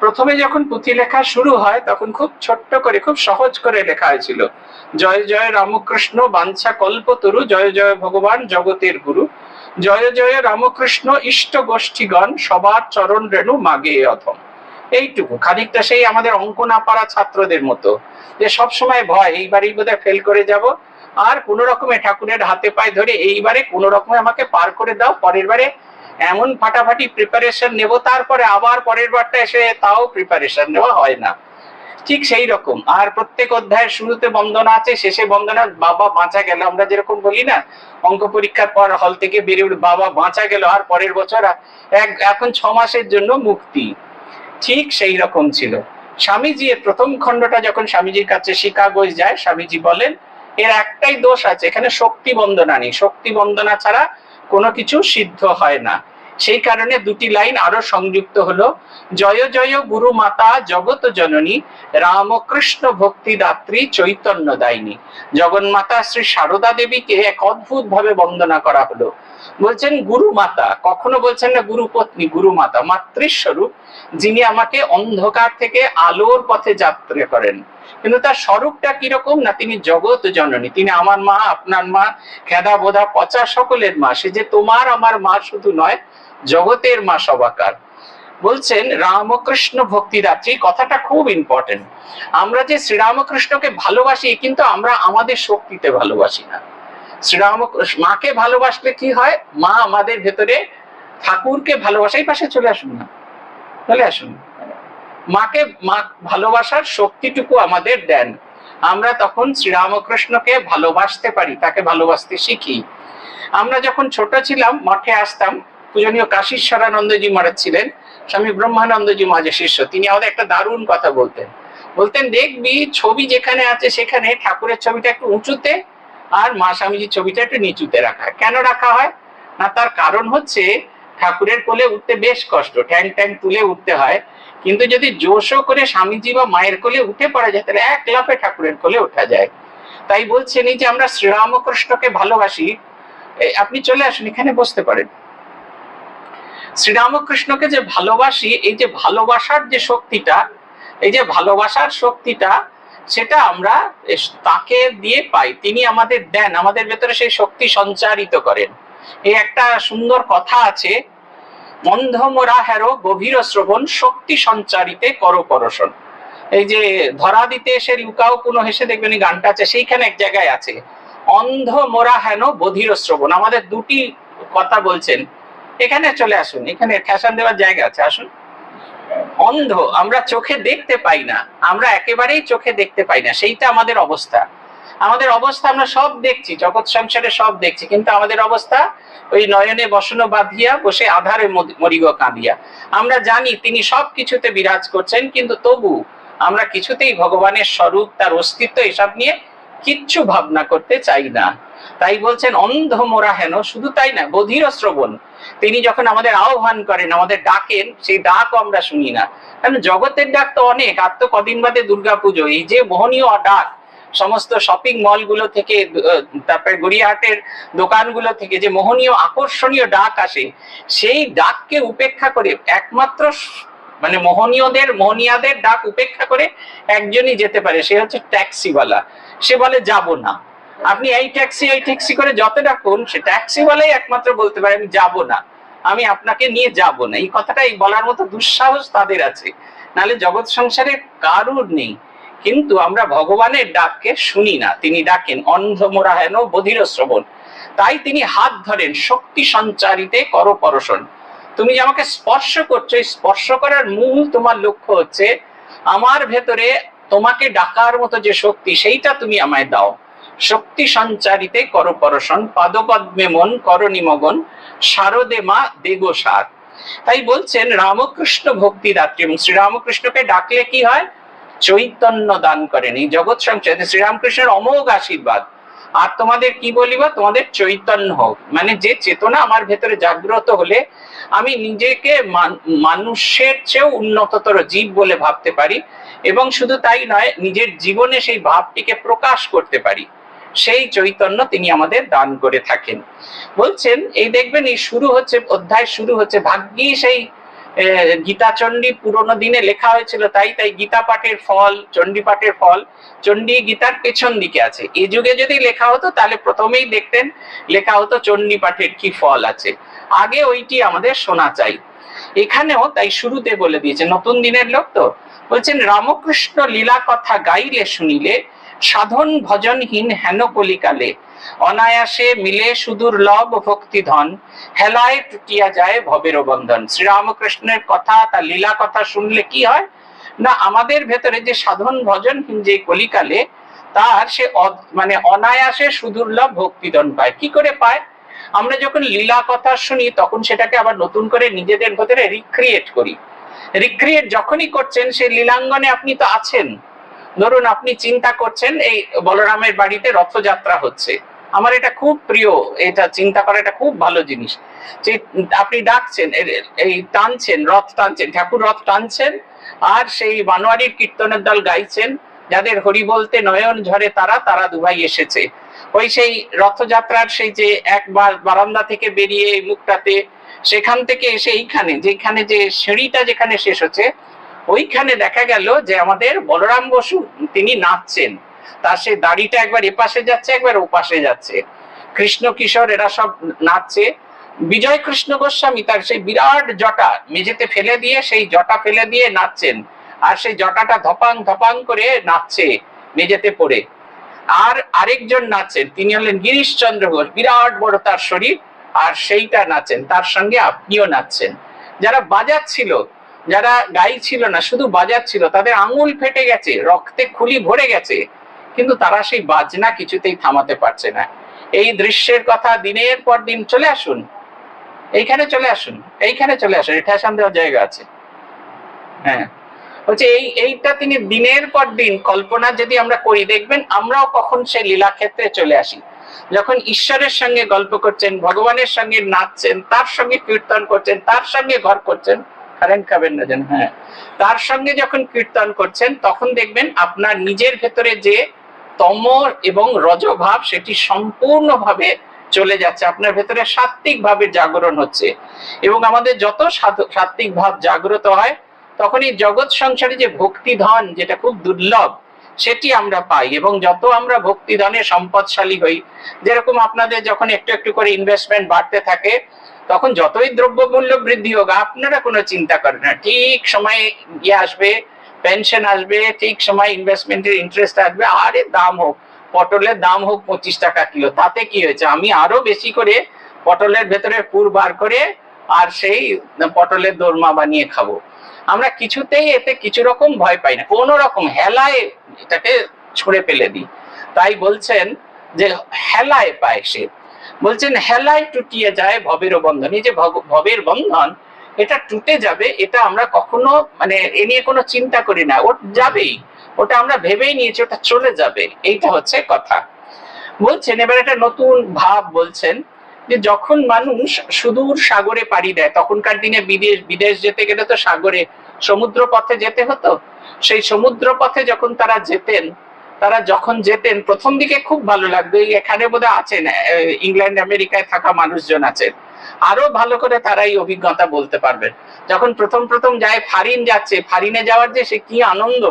প্রথমে যখন পুঁথি লেখা শুরু হয় তখন খুব ছোট্ট করে, খুব সহজ করে লেখা হয়েছিল, জয় জয় রামকৃষ্ণ বাঞ্ছা কল্পতরু, জয় জয় ভগবান জগতের গুরু, জয় জয় রামকৃষ্ণ ইষ্ট গোষ্ঠীগণ, সবার চরণ রেণু মাগে অধম। এইটুকু, খানিকটা সেই আমাদের অঙ্ক না পারা ছাত্রদের মতো, যে সবসময় ভয় এইবারই বোধহয় ফেল করে যাব, আর কোন রকমে ঠাকুরের হাতে পায়ে ধরে এইবারে কোন রকমে আমাকে পার করে দাও, পরের বারে এমন ফাটাফাটি প্রিপারেশন নেব, তারপরে আবার পরের বারটা এসে তাও প্রিপারেশন নেওয়া হয় না। ঠিক সেই রকম। আর প্রত্যেক অধ্যায়ের শুরুতে বন্দনা আছে, শেষে বন্দনা, বাবা বাঁচা গেল। আমরা যেরকম বলি না, অঙ্ক পরীক্ষার পর হল থেকে বেরিয়ে বাবা বাঁচা গেল, আর পরের বছর এখন 6 মাসের জন্য মুক্তি। ঠিক সেই রকম ছিল। স্বামীজি এর প্রথম খণ্ডটা যখন স্বামীজির কাছে শিকাগোয় যায়, স্বামীজি বলেন এর একটাই দোষ আছে, এখানে শক্তি বন্দনা নেই, শক্তি বন্দনা ছাড়া কোনো কিছু সিদ্ধ হয় না। সেই কারণে দুটি লাইন আরো সংযুক্ত হলো, জয় জয় গুরু মাতা জগত জননী, রামকৃষ্ণ ভক্তি দাত্রী চৈতন্য দায়িনী। জগন্মাতা শ্রী সারদা দেবীকে এক অদ্ভুত ভাবে বন্দনা করা হলো। বলছেন গুরু মাতা, কখনো বলছেন না গুরু পত্নী, গুরু মাতা, মাতৃস্বরূপ, যিনি আমাকে অন্ধকার থেকে আলোর পথে যাত্রা করেন। কিন্তু তার স্বরূপটা কিরকম না, তিনি জগৎ জননী, তিনি আমার মা, আপনার মা, খেদা বোধা পচা সকলের মা। সে যে তোমার আমার মা শুধু নয়, জগতের মা সবাকার। বলছেন রামকৃষ্ণ ভক্তিদাত্রী, কথাটা খুব ইম্পর্টেন্ট। আমরা যে শ্রীরামকৃষ্ণকে ভালোবাসি, কিন্তু আমরা আমাদের শক্তিতে ভালোবাসি না। মাকে ভালোবাসলে কি হয়, মা আমাদের ভেতরে ঠাকুরকে ভালোবাসা, এই পাশে চলে আসুন না, চলে আসুন, মাকে, মা ভালোবাসার শক্তিটুকু আমাদের দেন। আমরা তখন শ্রীরামকৃষ্ণকে ভালোবাসতে পারি, তাকে ভালোবাসতে শিখি। আমরা যখন ছোট ছিলাম মঠে আসতাম, পূজনীয় কাশীশ্বরানন্দজি মহারাজ ছিলেন, স্বামী ব্রহ্মানন্দজি মহারাজের শিষ্য, তিনি আমাদের একটা দারুণ কথা বলতেন। বলতেন দেখবি ছবি যেখানে আছে সেখানে ঠাকুরের ছবিটা একটু উঁচুতে আর মা স্বামীজির ছবিটা একটু নিচুতে রাখা। কেন রাখা হয় না, তার কারণ হচ্ছে ঠাকুরের কোলে উঠতে বেশ কষ্ট, ঠ্যাং ট্যাং তুলে উঠতে হয়, কিন্তু যদি জোশও করে স্বামীজি বা মায়ের কোলে উঠে পড়া যায়, তাহলে এক লাফে ঠাকুরের কোলে ওঠা যায়। তাই বলছেন এই যে আমরা শ্রীরামকৃষ্ণকে ভালোবাসি, আপনি চলে আসুন, এখানে বসতে পারেন। শ্রীরামকৃষ্ণকে যে ভালোবাসি, এই যে ভালোবাসার যে শক্তিটা, এই যে ভালোবাসার শক্তিটা, সেটা আমরা তাকে দিয়ে পাই, তিনি আমাদের দেন, আমাদের ভেতরে সেই শক্তি সঞ্চারিত করেন। এই একটা সুন্দর কথা আছে, অন্ধ মোরা হেরো গভীর শ্রবণ, শক্তি সঞ্চারিতে করো পরশন। এই যে ধরা দিতে এসে লুকাও কোনো হেসে, দেখবেন এই গানটা আছে, সেইখানে এক জায়গায় আছে, অন্ধ মোরা হেন বধির শ্রবণ। আমাদের দুটি কথা বলছেন, এখানে চলে আসুন, এখানে ঠেসান দেওয়ার জায়গা আছে, আসুন। অন্ধ, আমরা চোখে দেখতে পাই না, আমরা একেবারেই চোখে দেখতে পাই না, সেইটা আমাদের অবস্থা। আমাদের অবস্থা, আমরা সব দেখছি, জগৎ সংসারে সব দেখছি, কিন্তু আমাদের অবস্থা ওই নয়নে বসন বাঁধিয়া বসে আধারে মরিগ কাঁদিয়া। আমরা জানি তিনি সব কিছুতে বিরাজ করছেন, কিন্তু তবু আমরা কিছুতেই ভগবানের স্বরূপ, তার অস্তিত্ব, এসব নিয়ে কিচ্ছু ভাবনা করতে চাই না। তাই বলছেন অন্ধ মোরা হেন, শুধু তাই না, বধির শ্রবণ, তিনি যখন আমাদের আহ্বান করেন, আমাদের ডাকেন, সেই ডাকও আমরা শুনি না। কারণ জগতের ডাক তো অনেক, আর তো কদিন বাদে দুর্গাপুজো, এই যে মোহনীয় ডাক সমস্ত শপিং মল গুলো থেকে, তারপরে গড়িয়াহাটের দোকানগুলো থেকে যে মোহনীয় আকর্ষণীয় ডাক আসে, সেই ডাককে উপেক্ষা করে একমাত্র মানে মোহনীয়াদের ডাক উপেক্ষা করে একজনই যেতে পারে, সে হচ্ছে ট্যাক্সিওয়ালা। সে বলে যাব না। আপনি এই ট্যাক্সি করে যত ডাকুন, সে ট্যাক্সিওয়ালাই একমাত্র বলতে পারে আমি যাব না, আমি আপনাকে নিয়ে যাব না। এই কথাটাই বলার মতো দুঃসাহস তাদের আছে, নাহলে জগৎ সংসারে কারুর নেই। কিন্তু আমরা ভগবানের ডাককে শুনি না, তিনি ডাকেন অন্ধ মোরা হেন বধির শ্রবণ। তাই তিনি হাত ধরেন, শক্তি সঞ্চারিতে করো পরশন। তুমি যে আমাকে স্পর্শ করছো, এই স্পর্শ করার মূল তোমার লক্ষ্য হচ্ছে আমার ভেতরে তোমাকে ডাকার মতো যে শক্তি, সেইটা তুমি আমায় দাও। শক্তি সঞ্চারিতে করো পরশন, পাদপদ্মে মন করো নিমগন, শারদে মা দেগো সার। তাই বলছেন রামকৃষ্ণ ভক্তিদাত্রী, এবং শ্রীরামকৃষ্ণকে ডাকলে কি হয়, চৈতন্য দান করেন। এই জগৎ সংসারে শ্রীরামকৃষ্ণের অমোঘ আশীর্বাদ। আর তোমাদের কি বলিবা, তোমাদের চৈতন্য হোক, মানে যে চেতনা আমার ভেতরে জাগ্রত হলে আমি নিজেকে মানুষের চেয়েও উন্নততর জীব বলে ভাবতে পারি, এবং শুধু তাই নয়, নিজের জীবনে সেই ভাবটিকে প্রকাশ করতে পারি, সেই চৈতন্য তিনি আমাদের দান করে থাকেন। বলছেন এই দেখবেন, এই শুরু হচ্ছে, অধ্যায় শুরু হচ্ছে, ভাগ্যি সেই গীতা চণ্ডী পুরোনো দিনে লেখা হয়েছিল, তাই গীতা পাঠের ফল, চণ্ডী পাঠের ফল চণ্ডী গীতার পেছন দিকে আছে। এই যুগে যদি লেখা হতো তাহলে প্রথমেই দেখতেন লেখা হতো চণ্ডী পাঠের কি ফল আছে, আগে ওইটি আমাদের শোনা চাই। এখানেও তাই শুরুতে বলে দিয়েছে, নতুন দিনের লোক তো, বলছেন রামকৃষ্ণ লীলা কথা গাইলে শুনিলে সাধন ভজনহীন হেন কলিকালে অনায়াসে মিলে সুদূর লভ ভক্তি ধন হেলায় টুটিয়া যায় ভবের বন্ধন। শ্রীরামকৃষ্ণের কথা, তার লীলা কথা শুনলে কি হয় না, আমাদের ভেতরে যে সাধন ভজনহীন যে কলিকালে তার সে মানে অনায়াসে সুদুর্লভ ভক্তিধন পায়। কি করে পায়? আমরা যখন লীলা কথা শুনি তখন সেটাকে আবার নতুন করে নিজেদের ভেতরে রিক্রিয়েট করি। রিক্রিয়েট যখনই করছেন সেই লীলাঙ্গনে আপনি তো আছেন। ধরুন আপনি চিন্তা করছেন এই বলরামের বাড়িতে রথযাত্রা হচ্ছে, আমার এটা খুব প্রিয়, এটা চিন্তা করা এটা খুব ভালো জিনিস। যে আপনি ডাকছেন, এই টানছেন, রথ টানছেন, ঠাকুর রথ টানছেন, আর সেই বানোয়ারির কীর্তনের দল গাইছেন, যাদের হরি বলতে নয়ন ঝরে তারা, তারা দুভাই এসেছে। ওই সেই রথযাত্রার সেই যে একবার বারান্দা থেকে বেরিয়ে এই মুখটাতে, সেখান থেকে এসে এইখানে যেখানে যে সিঁড়িটা যেখানে শেষ হচ্ছে, ওইখানে দেখা গেল যে আমাদের বলরাম বসু তিনি নাচছেন, তার সেই দাড়িটা একবার এপাশে যাচ্ছে একবার ওপাশে যাচ্ছে, কৃষ্ণ কিশোর এরা সব নাচছে। বিজয় কৃষ্ণ গোস্বামী তার সেই বিরাট জটা মেঝেতে ফেলে দিয়ে, সেই জটা ফেলে দিয়ে নাচছেন, আর সেই জটাটা ধপাং ধপাং করে নাচছে মেঝেতে পড়ে। আর আরেকজন নাচছেন, তিনি হলেন গিরিশচন্দ্র ঘোষ, বিরাট বড় তার শরীর, আর সেইটা নাচেন, তার সঙ্গে আপনিও নাচছেন। যারা বাজাচ্ছিল, যারা গাইছিল না শুধু বাজাচ্ছিল, তাদের আঙুল ফেটে গেছে, রক্তে খুলি ভরে গেছে, কিন্তু তারা সেই বাজনা কিছুতেই থামাতে পারছে না। এই দৃশ্যের কথা দিনের পর দিন, চলে আসুন এইখানে, চলে আসুন এইখানে, চলে আসুন, ঠেসান দেওয়ার জায়গা আছে। হ্যাঁ, হচ্ছে এইটা তিনি দিনের পর দিন কল্পনা যদি আমরা করি, দেখবেন আমরাও কখন সেই লীলা ক্ষেত্রে চলে আসি, যখন ঈশ্বরের সঙ্গে গল্প করছেন, ভগবানের সঙ্গে নাচছেন, তার সঙ্গে কীর্তন করছেন, তার সঙ্গে ঘর করছেন, কারেন্ট খাবেন না যেন, হ্যাঁ, তার সঙ্গে যখন কীর্তন করছেন, তখন দেখবেন আপনার নিজের ভেতরে যে তম এবং রজভাব সেটি সম্পূর্ণভাবে চলে যাচ্ছে, আপনার ভেতরে সাত্ত্বিক ভাবের জাগরণ হচ্ছে। এবং আমাদের যত সাত্ত্বিক ভাব জাগ্রত হয়, তখন এই জগৎ সংসারে যে ভক্তি ধন যেটা খুব দুর্লভ সেটি আমরা পাই। এবং যত আমরা ভক্তি ধনে সম্পদশালী হই, যেরকম আপনাদের যখন একটু একটু করে ইনভেস্টমেন্ট বাড়তে থাকে, তখন যতই দ্রব্যমূল্য বৃদ্ধি হোক আপনারা কোনো চিন্তা করেন না, ঠিক সময় গিয়ে আসবে, পেনশন আসবে, ঠিক সময় ইনভেস্টমেন্টের ইন্টারেস্ট আসবে, আরে দাম হোক, পটলের দাম হোক 25 টাকা কিলো, তাতে কি হয়েছে, আমি আরো বেশি করে পটলের ভেতরে পুর বার করে আর সেই পটলের দোরমা বানিয়ে খাবো। আমরা কিছুতেই এতে কিছু রকম ভয় পাই না, কোন রকম হেলায় এটাকে ছুঁড়ে ফেলে দিই। তাই বলছেন যে হেলায় পায় সে, বলছেন হেলায় টুটিয়ে যায় ভবের বন্ধন। এই যে ভবের বন্ধন এটা টুটে যাবে, এটা আমরা কখনো মানে এ নিয়ে কোনো চিন্তা করি না, ওটা যাবেই, ওটা আমরা ভেবেই নিয়েছি ওটা চলে যাবে, এইটা হচ্ছে কথা। বলছেন এবার একটা নতুন ভাব বলছেন, যে যখন মানুষ সুদূর সাগরে পাড়ি দেয়, তখনকার দিনে বিদেশ যেতে গেলে তো সাগরে সমুদ্র পথে যেতে হতো, সেই সমুদ্র পথে যখন তারা যখন যেতেন প্রথম দিকে খুব ভালো লাগতো। এখানে বোধহয় আছেন ইংল্যান্ড আমেরিকায় থাকা মানুষজন আছেন, আরো ভালো করে তারা এই অভিজ্ঞতা বলতে পারবেন। যখন প্রথম যায়, ফারিন যাচ্ছে, ফারিনে যাওয়ার যে সে কি আনন্দ,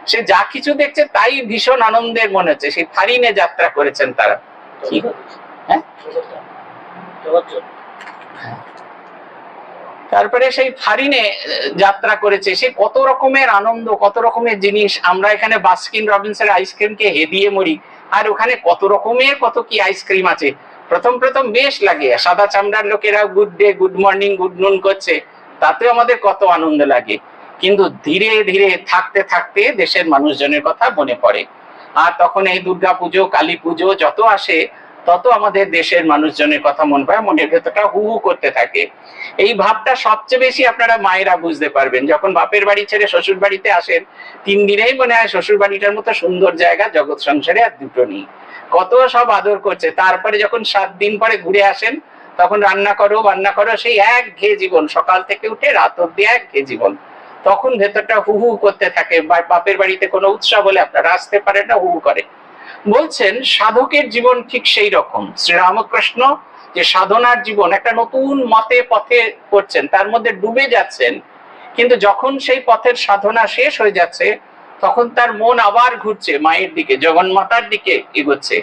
সে যা কিছু দেখছে তাই ভীষণ আনন্দের মনে হচ্ছে, সেই ফারিনে যাত্রা করেছেন তারা। হ্যাঁ, তারপরে সেই ফারিনে যাত্রা করেছে, সে কত রকমের আনন্দ, কত রকমের জিনিস। আমরা এখানে বাস্কিন রবিন্সের আইসক্রিমকে হেদিয়ে মরি, আর ওখানে কত রকমের কত কি আইসক্রিম আছে। প্রথম বেশ লাগে, সাদা চামড়ার লোকেরা good day, good morning, good নুন করছে, তাতেও আমাদের কত আনন্দ লাগে। কিন্তু ধীরে ধীরে থাকতে থাকতে দেশের মানুষজনের কথা মনে পড়ে, আর তখন এই দুর্গা পুজো, কালী পুজো যত আসে, তত আমাদের দেশের মানুষজনের কথা মনে পড়ে, মনের ভেতরটা হু হু করতে থাকে। এই ভাবটা সবচেয়ে বেশি আপনারা মায়েরা বুঝতে পারবেন, যখন বাপের বাড়ি ছেড়ে শ্বশুর বাড়িতে আসেন, 3 দিনেই মনে হয় শ্বশুর বাড়িটার মতো সুন্দর জায়গা জগৎ সংসারে আর দুটো নেই, কত সব আদর করছে। তারপরে যখন 7 দিন পরে ঘুরে আসেন, তখন রান্না করো, সেই একঘেয়ে জীবন, সকাল থেকে উঠে রাত অব্দি একঘেয়ে জীবন, তখন ভেতরটা হু হু করতে থাকে। বাপের বাড়িতে কোনো উৎসব হলে আপনারা আসতে পারেন না, হু হু করে। বলছেন সাধকের জীবন ঠিক সেই রকম। শ্রীরামকৃষ্ণ যে সাধনার জীবন একটা নতুন মতে পথে করছেন, তার মধ্যে ডুবে যাচ্ছেন, কিন্তু যখন সেই পথের সাধনা শেষ হয়ে যাচ্ছে, তখন তার মন আবার ঘুরছে মায়ের দিকে, জগন্মাতার দিকে এগোচ্ছে,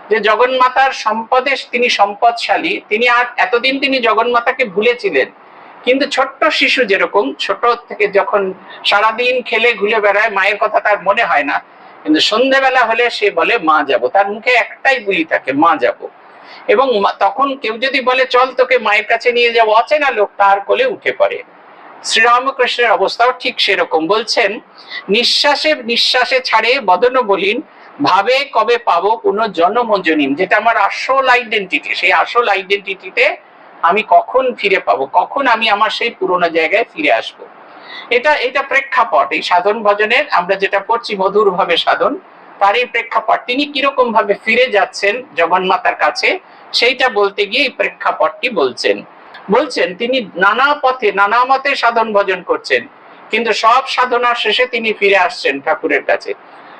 যে জগন্মাতার সম্পদে তিনি সম্পদশালী। তিনি আর এতদিন তিনি জগন্মাতাকে ভুলেছিলেন, কিন্তু ছোট্ট শিশু যেরকম ছোট থেকে যখন সারাদিন খেলে ঘুরে বেড়ায়, মায়ের কথা তার মনে হয় না, কিন্তু সন্ধ্যেবেলা হলে সে বলে মা যাব, তার মুখে একটাই বুলি থাকে, মা যাব। এবং তখন কেউ যদি বলে চল তোকে মায়ের কাছে নিয়ে যাবো, অচেনা লোক তার কোলে উঠে পড়ে। শ্রীরামকৃষ্ণের অবস্থাও ঠিক সেরকম। বলছেন, নিঃশ্বাসে নিঃশ্বাসে ছাড়ে বদন বলিন, ভাবে কবে পাবো পুনর্জন্ম জনিম। যেটা আমার আসল আইডেন্টিটি, সেই আসল আইডেন্টিটিতে আমি কখন ফিরে পাবো, কখন আমি আমার সেই পুরোনো জায়গায় ফিরে আসবো। এটা প্রেক্ষাপট এই সাধন ভজনের, আমরা যেটা পড়ছি মধুর ভাবে সাধন, তার এই প্রেক্ষাপট। তিনি কিরকম ভাবে ফিরে যাচ্ছেন জগন্মাতার কাছে, সেইটা বলতে গিয়ে এই প্রেক্ষাপটটি বলছেন তিনি নানা পথে নানা মতে সাধন ভজন করছেন, কিন্তু সব সাধনার শেষে তিনি ফিরে আসছেন ঠাকুরের কাছে।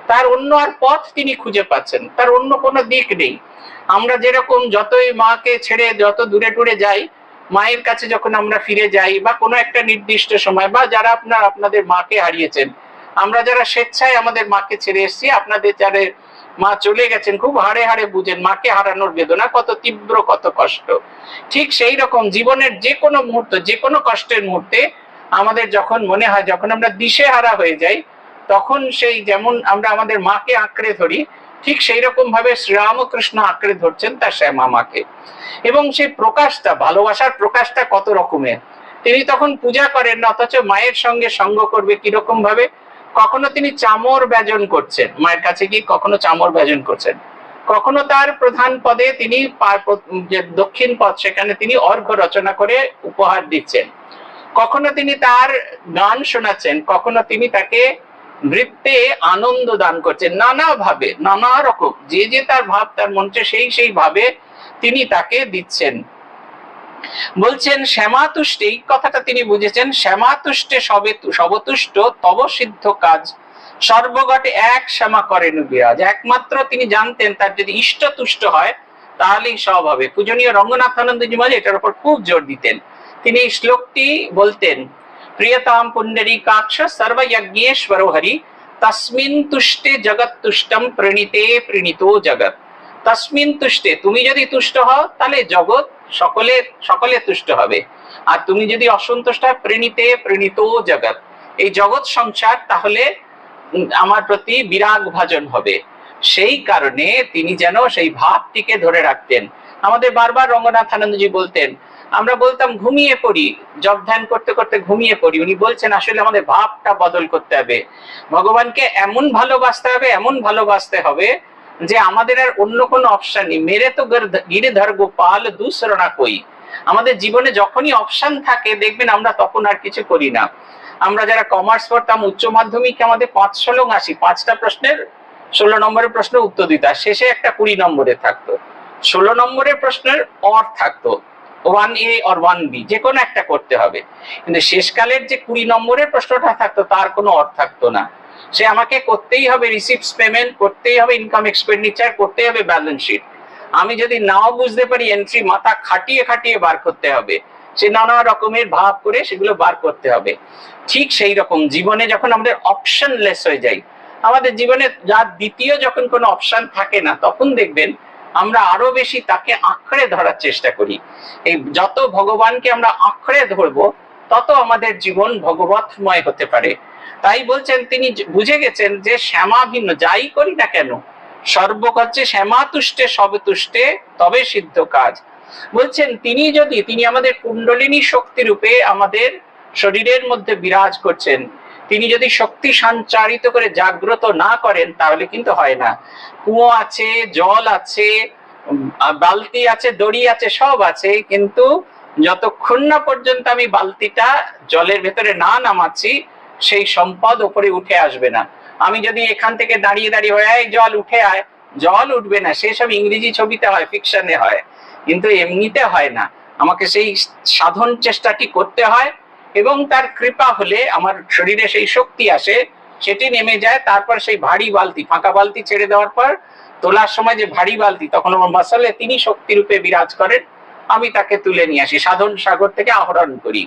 তার অন্য আর পথ তিনি খুঁজে পাচ্ছেন, তার অন্য কোনো দিক নেই। আমরা যেরকম যতই মাকে ছেড়ে যত দূরে টুরে যাই, মায়ের কাছে যখন আমরা ফিরে যাই, বা কোনো একটা নির্দিষ্ট সময়, বা যারা আপনাদের মাকে হারিয়েছেন, আমরা যারা স্বেচ্ছায় আমাদের মাকে ছেড়ে এসেছি, আপনাদের যারা মা চলে গেছেন খুব হাড়ে হাড়ে বুঝেন মাকে হারানোর বেদনা কত তীব্র, কত কষ্ট। ঠিক সেই রকম জীবনের যে কোনো মুহূর্ত, যে কোনো কষ্টের মুহূর্তে আমাদের যখন মনে হয়, যখন আমরা দিশেহারা হয়ে যাই, তখন সেই যেমন আমরা আমাদের মাকে আঁকড়ে ধরি, ঠিক সেই রকম ভাবে শ্রীরামকৃষ্ণ আঁকড়ে ধরছেন তার শ্যামা মাকে। এবং সেই প্রকাশটা, ভালোবাসার প্রকাশটা কত রকমের। তিনি তখন পূজা করেন না, অথচ মায়ের সঙ্গে সঙ্গ করবে কিরকম ভাবে। কখনো তিনি চামর ব্যজন করছেন, মায়ের কাছে গিয়ে কখনো চামর ব্যজন করছেন, কখনো তার প্রধান পদে তিনি যে দক্ষিণ পদ সেখানে তিনি অর্ঘ্য রচনা করে উপহার দিচ্ছেন, কখনো তিনি তার গান শোনাচ্ছেন, কখনো তিনি তাকে নৃত্যে আনন্দ দান করছেন। নানা ভাবে, নানা রকম যে তার ভাব তার মঞ্চে সেই ভাবে তিনি তাকে দিচ্ছেন। বলছেন শ্যামাতুষ্টে, এই কথাটা তিনি বুঝেছেন, শ্যামাতুষ্টে সবতুষ্ট তব সিদ্ধ কাজ, সর্বঘটে এক শ্যামা করেন বিরাজ। একমাত্র তিনি জানতেন তার যদি ইষ্ট তুষ্ট হয় তাহলেই সব হবে। পূজনীয় রঙ্গনাথানন্দজি মহারাজ এটার উপর খুব জোর দিতেন। তিনি এই শ্লোকটি বলতেন, প্রিয়তাম পুণ্ডরীকাক্ষ সর্বযজ্ঞেশ্বর হরি, তস্মিন তুষ্টে জগৎ তুষ্টম প্রণীতে প্রণীতো জগৎ। তস্মিন তুষ্টে, তুমি যদি তুষ্ট হও তাহলে জগৎ সকলে তুষ্ট হবে, আর তুমি যদি অসন্তুষ্ট হয়, প্রণীতে প্রণীতো জগৎ, এই জগৎ সংসার তাহলে আমার প্রতি বিরাগ ভাজন হবে। সেই কারণে তিনি যেন সেই ভাবটিকে ধরে রাখতেন। আমাদের বারবার রঙ্গনাথানন্দজি বলতেন, আমরা বলতাম ঘুমিয়ে পড়ি, জপ ধ্যান করতে করতে ঘুমিয়ে পড়ি, উনি বলছেন আসলে আমাদের ভাবটা বদল করতে হবে। ভগবানকে এমন ভালোবাসতে হবে যে আমাদের আর অন্য কোনো অপশন নেই। মেরে তো গিরিধর গোপাল দুসরা না কই। আমাদের জীবনে যখনই অপশন থাকে দেখবেন আমরা তখন আর কিছু করি না। আমরা যারা কমার্স পড়তাম, উচ্চ মাধ্যমিকে আমাদের 5 শ্লোক 80, 5টা প্রশ্নের 16 নম্বরের প্রশ্ন উত্তর দিতে, শেষে একটা 20 নম্বরের থাকতো। 16 নম্বরের প্রশ্নের অর থাকতো, 1A or 1B, যে কোনো একটা করতে হবে। কিন্তু শেষকালের যে 20 নম্বরের প্রশ্নটা থাকতো তার কোনো অর্থ থাকতো না। সে আমাকে করতেই হবে রিসিপ্টস পেমেন্ট, করতেই হবে ইনকাম এক্সপেন্ডিচার, করতেই হবে ব্যালেন্স শিট। আমি যদি নাও বুঝতে পারি, এন্ট্রি মাথা খাটিয়ে খাটিয়ে বার করতে হবে, সে নানা রকমের ভাব করে সেগুলো বার করতে হবে। ঠিক সেই রকম জীবনে যখন আমাদের অপশনলেস হয়ে যাই, আমাদের জীবনে যার দ্বিতীয় যখন কোনো অপশন থাকে না, তখন দেখবেন আমরা আরো বেশি তাকে আঁকড়ে ধরার চেষ্টা করি। এই যত ভগবানকে আমরা আঁকড়ে ধরবো, তত আমাদের জীবন ভগবতময় হতে পারে। তাই বলছেন তিনি বুঝে গেছেন যে শ্যামা ভিন্ন, যাই করি না কেন সর্বকার্যে শ্যামা তুষ্টে সবে তুষ্টে তবে সিদ্ধ কাজ। বলছেন তিনি আমাদের কুণ্ডলিনী শক্তি রূপে আমাদের শরীরের মধ্যে বিরাজ করছেন। তিনি যদি শক্তি সঞ্চারিত করে জাগ্রত না করেন তাহলে কিন্তু হয় না। কুয়ো আছে, জল আছে, বালতি আছে, দড়ি আছে, সব আছে, কিন্তু যতক্ষণ না পর্যন্ত আমি বালতিটা জলের ভেতরে না নামাচ্ছি, সেই সম্পদ উপরে উঠে আসবে না। আমি যদি এখান থেকে দাঁড়িয়ে এই জল উঠে আয়, জল উঠবে না। সেসব ইংরেজি ছবিতে হয়, ফিকশনে হয়, কিন্তু এমনিতে হয় না। আমাকে সেই সাধন চেষ্টাটি করতে হয়, এবং তার কৃপা হলে আমার শরীরে সেই শক্তি আসে, সেটি নেমে যায়। তারপর সেই ভারী বালতি, ফাঁকা বালতি ছেড়ে দেওয়ার পর তোলার সময় যে ভারী বালতি, তখন আমার মাসালে তিনি শক্তি রূপে বিরাজ করেন, আমি তাকে তুলে নিয়ে আসি, সাধন সাগর থেকে আহরণ করি।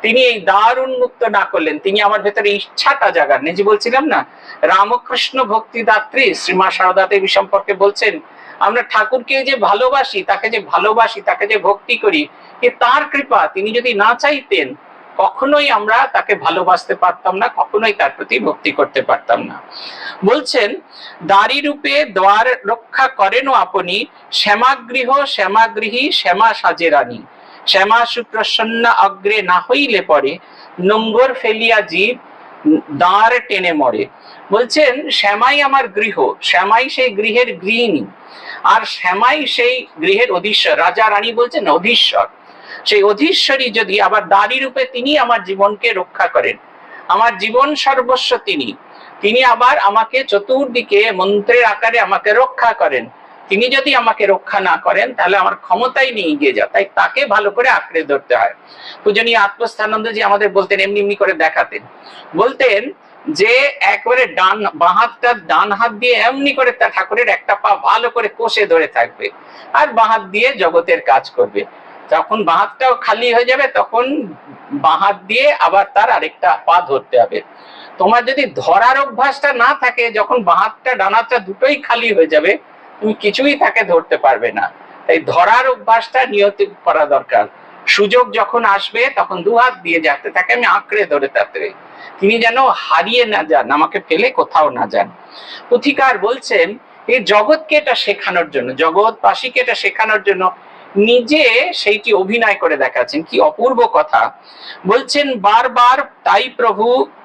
তিনি এই দ্বার উন্মুক্ত না করলেন, তিনি আমার ভেতরে ইচ্ছাটা জাগান। যে বলছিলাম না, রামকৃষ্ণ ভক্তিদাত্রী শ্রীমা সারদা দেবী সম্পর্কে বলছেন, আমরা ঠাকুরকে যে ভালোবাসি, তাকে যে ভক্তি করি, এ তার কৃপা। তিনি যদি না চাইতেন কখনোই আমরা তাকে ভালোবাসতে পারতাম না, কখনোই তার প্রতি ভক্তি করতে পারতাম না। বলছেন, দ্বারী রূপে দ্বার রক্ষা করেনও আপনি, শ্যামাগৃহ শ্যামাগৃহী শ্যামা সাজে রানী, শ্যামা সুপ্রসন্না অগ্রে না হইলে পরে, নোঙ্গর ফেলিয়া জীব দ্বার টেনে মরে। বলছেন, শ্যামাই আমার গৃহ, শ্যামাই সেই গৃহের গৃহিণী, আর শ্যামাই সেই গৃহের অধীশ্বর। রাজা রানী বলছেন অধীশ্বর, সেই অধীশ্বরী যদি আবার দ্বারী রূপে তিনি আমার জীবনকে রক্ষা করেন, আমার জীবন সর্বস্ব তিনি আবার আমাকে চতুর্দিকে মন্ত্রের আকারে আমাকে রক্ষা করেন। তিনি যদি আমাকে রক্ষা না করেন তাহলে আমার ক্ষমতাই নেই এগিয়ে যাওয়া, তাই তাকে ভালো করে আঁকড়ে ধরতে হয়। পূজনীয় আত্মস্থানন্দজি আমাদের বলতেন, এমনি করে দেখাতেন, বলতেন যে একবারে ডান হাত দিয়ে এমনি করে তা ঠাকুরের একটা পা ভালো করে কষে ধরে থাকবে, আর বাঁ হাত দিয়ে জগতের কাজ করবে। যখন বাঁ হাতটাও খালি হয়ে যাবে তখন বাঁ হাত দিয়ে আবার তার আরেকটা পা ধরতে হবে। তোমার যদি ধরার অভ্যাসটা না থাকে, যখন বাঁ হাতটা ডান হাতটা দুটোই খালি হয়ে যাবে, তুমি কিছুই তাকে ধরতে পারবে না। তাই ধরার অভ্যাসটা নিয়ত করা দরকার। সুযোগ যখন আসবে তখন দু হাত দিয়ে যাতে তাকে আমি আঁকড়ে ধরে থাকতে, তিনি যেন হারিয়ে না যান, আমাকে ফেলে কোথাও না যান। পুথিকার বলছেন, এই জগৎকে এটা শেখানোর জন্য, জগৎবাসীকে এটা শেখানোর জন্য নিজে সেইটি অভিনয় করে দেখাচ্ছেন। কি অপূর্ব কথা বলছেন, বারবার তাই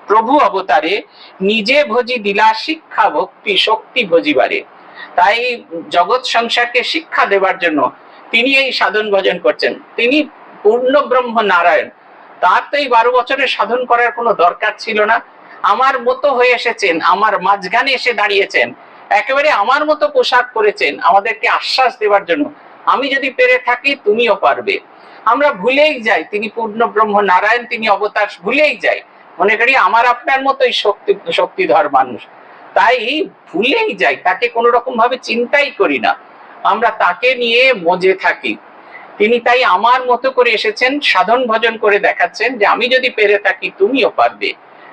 প্রভু অবতারে নিজে ভজি দিলা শিক্ষা ভক্তি শক্তি ভজিবারে। তাই জগৎ সংসারকে শিক্ষা দেবার জন্য তিনি এই সাধন ভজন করছেন। তিনি পূর্ণ ব্রহ্ম নারায়ণ, তার তো এই 12 বছরের সাধন করার কোনো দরকার ছিল না। আমার মতো হয়ে এসেছেন, আমার মাঝখানে এসে দাঁড়িয়েছেন, একেবারে আমার মতো পোশাক পরেছেন আমাদেরকে আশ্বাস দেবার জন্য, আমি যদি পেরে থাকি তুমিও পারবে। আমরা ভুলেই যাই তিনি পূর্ণ ব্রহ্ম নারায়ণ, তিনি অবতার, ভুলেই যাই, মনে করি আমার আপনার মতোই শক্তিধর মানুষ, তাই ভুলেই যাই, তাকে কোনো রকম ভাবে চিন্তাই করি না, আমরা তাকে নিয়ে মজে থাকি। তিনি তাই আমার মতো করে এসেছেন, সাধন ভজন করে দেখাচ্ছেন যে আমি যদি পেরে থাকি তুমিও পারবে।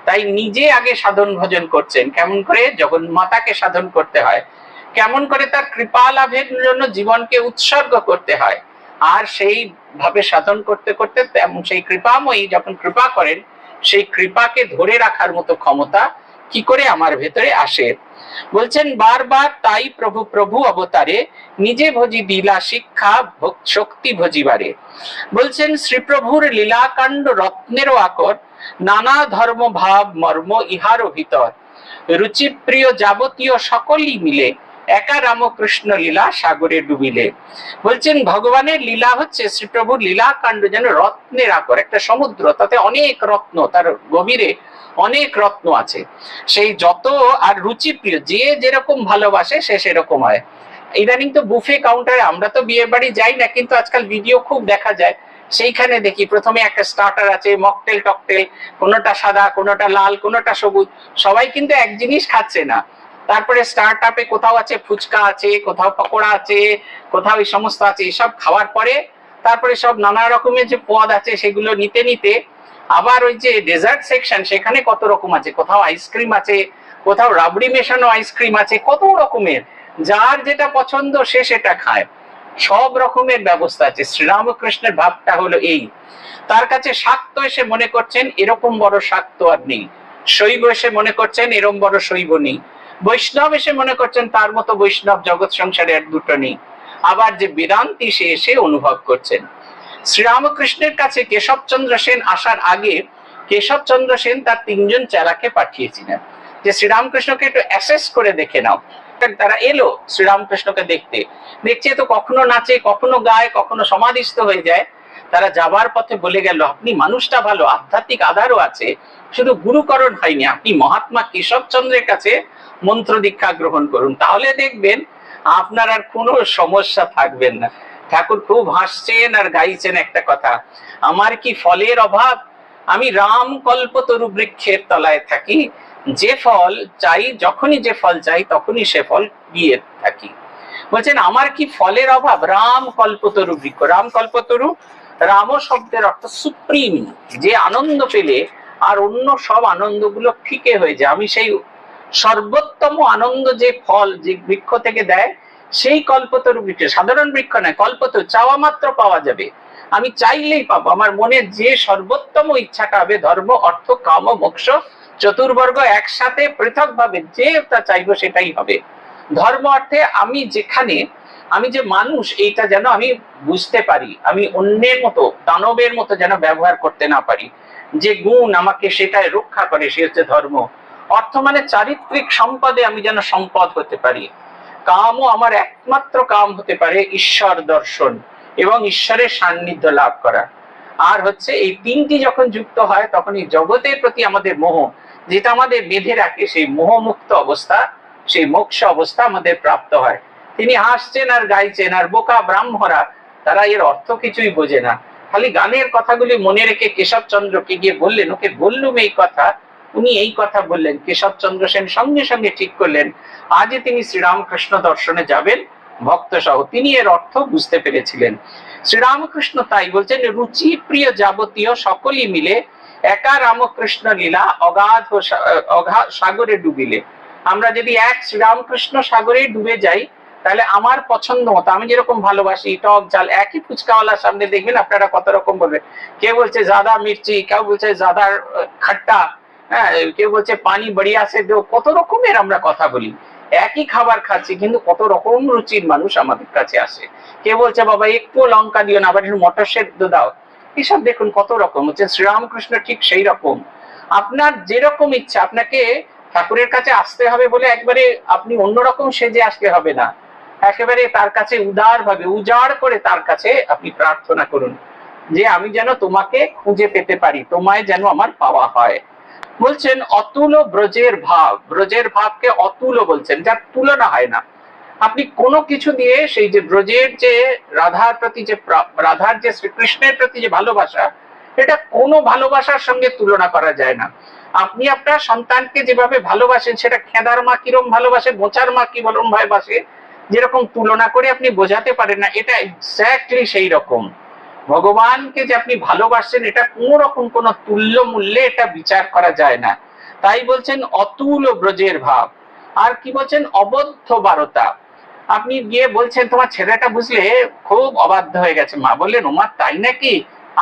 তাই নিজে আগে সাধন ভজন করছেন, কেমন করে জগন্মাতাকে সাধন করতে হয়, কেমন করে তার কৃপা লাভের জন্য জীবনকে উৎসর্গ করতে হয়, আর সেই ভাবে সাধন করতে করতে সেই কৃপাময়ী যখন কৃপা করেন, সেই কৃপাকে ধরে রাখার মতো ক্ষমতা কি করে আমার ভেতরে আসে। বলছেন, বারবার তাই প্রভু অবতারে নিজে ভজি দিলা শিক্ষা শক্তি ভজিবারে। বলছেন, শ্রীপ্রভুর লীলাকাণ্ড রত্নেরও আকর, নানা ধর্ম ভাব মর্ম ইহারও ভিতর, রুচিপ্রিয় যাবতীয় সকলই মিলে একা রামকৃষ্ণ লীলা সাগরে ডুবিলে। বলছেন, ভগবানের লীলা হচ্ছে, শ্রীপ্রভুর লীলাকাণ্ড যেন রত্নের আকর, একটা সমুদ্র, তাতে অনেক রত্ন, তার গভীরে অনেক রত্ন আছে। সেই যত আর রুচিপ্রিয়, যে যেরকম ভালোবাসে সে সেরকম হয়। ইদানিং তো বুফে কাউন্টারে, আমরা তো বিয়ে বাড়ি যাই না, কিন্তু আজকাল ভিডিও খুব দেখা যায়, সেইখানে দেখি প্রথমে একটা স্টার্টার আছে, মকটেল টকটেল, কোনোটা সাদা, কোনোটা লাল, কোনোটা সবুজ, সবাই কিন্তু এক জিনিস খাচ্ছে না। তারপরে স্টার্ট আপে কোথাও আছে ফুচকা আছে, কোথাও পকোড়া আছে, কোথাও এই সমস্ত আছে। এসব খাওয়ার পরে তারপরে সব নানা রকমের যে পদ আছে সেগুলো নিতে নিতে আবার ওই যে ডেজার্ট সেকশন, সেখানে কত রকম আছে, কোথাও আইসক্রিম আছে, কোথাও রাবড়ি মেশানো আইসক্রিম আছে, কত রকমের, যার যেটা পছন্দ সে সেটা খায়, সব রকমের ব্যবস্থা আছে। শ্রীরামকৃষ্ণের ভাবটা হলো এই, তার কাছে শাক্ত এসে মনে করছেন এরকম বড় শাক্ত আর নেই, শৈব এসে মনে করছেন এরকম বড় শৈব নেই, বৈষ্ণব এসে মনে করছেন তার মতো বৈষ্ণব জগৎ সংসারে আর দুটো নেই, আবার যে বেদান্তি সে এসে অনুভব করছেন। শ্রীরামকৃষ্ণের কাছে কেশবচন্দ্র সেন আসার আগে কেশবচন্দ্র সেন তার 3 জন চেলাকে পাঠিয়েছিলেন যে শ্রীরামকৃষ্ণকে একটু অ্যাসেস করে দেখে নাও। তারা এলো শ্রীরামকৃষ্ণকে দেখতে, দেখছে তো কখনো নাচে, কখনো গায়, কখনো সমাধিস্থ হয়ে যায়। তারা যাবার পথে বলে গেল, আপনি মানুষটা ভালো, আধ্যাত্মিক আধারও আছে, শুধু গুরুকরণ হয়নি, আপনি মহাত্মা কেশবচন্দ্রের কাছে মন্ত্র দীক্ষা গ্রহণ করুন, তাহলে দেখবেন আপনার আর কোনো সমস্যা থাকবেন না। ঠাকুর খুব হাসছেন আর গাইছেন একটা কথা, আমার কি ফলের অভাব, আমি রাম কল্পতরু বৃক্ষের তলায় থাকি, যে ফল চাই, যখনই যে ফল চাই তখনই সে ফল দিয়ে থাকি। বলছেন, আমার কি ফলের অভাব, রাম কল্পতরু বৃক্ষ, রাম কল্পতরু রাম শব্দের অর্থ সুপ্রিম, যে আনন্দ পেলে আর অন্য সব আনন্দগুলো ফিকে হয়ে যায়। আমি সেই সর্বোত্তম আনন্দ যে ফল যে বৃক্ষ থেকে দেয়, সেই কল্পতরু বৃক্ষ, সাধারণ বৃক্ষ নয়, কল্পতরু চাওয়া মাত্র পাওয়া যাবে, আমি চাইলেই পাবো। আমার মনে যে সর্বোত্তম ইচ্ছাটা হবে, ধর্ম অর্থ কাম মোক্ষ চতুর্বর্গ একসাথে পৃথক ভাবে যে তা চাইবো সেটাই হবে। ধর্ম অর্থে আমি যেখানে আমি যে মানুষ এইটা যেন আমি বুঝতে পারি, আমি অন্যের মতো দানবের মতো যেন ব্যবহার করতে না পারি, যে গুণ আমাকে সেটাই রক্ষা করে, সে হচ্ছে ধর্ম। অর্থ মানে চারিত্রিক সম্পদে আমি যেন সম্পদ হতে পারি। কামও আমার একমাত্র কাম হতে পারে ঈশ্বর দর্শন এবং ঈশ্বরের সান্নিধ্য লাভ করা। আর হচ্ছে এই তিনটি যখন যুক্ত হয় তখন এই জগতের প্রতি আমাদের মোহ, যেটা আমাদের বেঁধে রাখে, সেই মোহমুক্ত অবস্থা, সেই মোক্ষ অবস্থা আমাদের প্রাপ্ত হয়। তিনি হাসছেন আর গাইছেন, আর বোকা ব্রাহ্মরা তারা এর অর্থ কিছুই বোঝে না, খালি গানের কথাগুলি মনে রেখে কেশবচন্দ্রকে গিয়ে বললেন, ওকে বললুম এই কথা, উনি এই কথা বললেন। কেশবচন্দ্র সেন সঙ্গে সঙ্গে ঠিক করলেন আজই তিনি শ্রীরামকৃষ্ণ দর্শনে যাবেন ভক্ত সহ। তিনি এর অর্থ বুঝতে পেরেছিলেন। শ্রীরামকৃষ্ণ তাই বলছেন, রুচি প্রিয় যাবতীয় সকলই মিলে একা রামকৃষ্ণ লীলা অগাধ সাগরে ডুবিলে। আমরা যদি এক শ্রীরামকৃষ্ণ সাগরে ডুবে যাই, তাহলে আমার পছন্দ মতো, আমি যেরকম ভালোবাসি টক ঝাল, একই ফুচকাওয়ালার সামনে দেখবেন আপনারা কত রকম বলবেন। কেউ বলছে জাদা মির্চি, কেউ বলছে জাদা খাট্টা, হ্যাঁ, কেউ বলছে পানি বড়িয়া সে দেও, কত রকমের আমরা কথা বলি। একই খাবার খাচ্ছি কিন্তু কত রকম রুচির মানুষ আমাদের কাছে আসে। কেউ বলছে বাবা একটু লঙ্কা দিও না, আবার একটু মটর সেদ্ধ দাও। এসব দেখুন কত রকম হচ্ছে। শ্রীরামকৃষ্ণ ঠিক সেই রকম, আপনার যেরকম ইচ্ছা, আপনাকে ঠাকুরের কাছে আসতে হবে বলে একবারে আপনি অন্যরকম সেজে আসলে হবে না, একেবারে তার কাছে উদার ভাবে উজাড় করে তার কাছে আপনি প্রার্থনা করুন যে আমি যেন তোমাকে খুঁজে পেতে পারি, তোমায় যেন আমার পাওয়া হয়। বলছেন অতুল ব্রজের ভাব, ব্রজের ভাবকে অতুল বলছেন, যার তুলনা হয় না। আপনি কোনো কিছু দিয়ে সেই যে ব্রজের যে রাধার প্রতি যে রাধার যে শ্রীকৃষ্ণের প্রতি যে ভালোবাসা, এটা কোনো ভালোবাসার সঙ্গে তুলনা করা যায় না। আপনি আপনার সন্তানকে যেভাবে ভালোবাসেন, সেটা খেদার মা কিরম ভালোবাসে, বোচার মা কি বলম ভালোবাসে, যেরকম তুলনা করে আপনি বোঝাতে পারেন না, এটা এক্স্যাক্টলি সেই রকম। ভগবানকে যে আপনি ভালোবাসছেন, এটা কোন রকম কোন তুল্য মূল্যে এটা বিচার করা যায় না। তাই বলছেন অতুল ব্রজের ভাব। আর কি বলছেন, অবদ্ধ বারতা। আপনি গিয়ে বলছেন তোমার ছেলেটা বুঝলে খুব অবাধ্য হয়ে গেছে। মা বললেন ওমা তাই নাকি,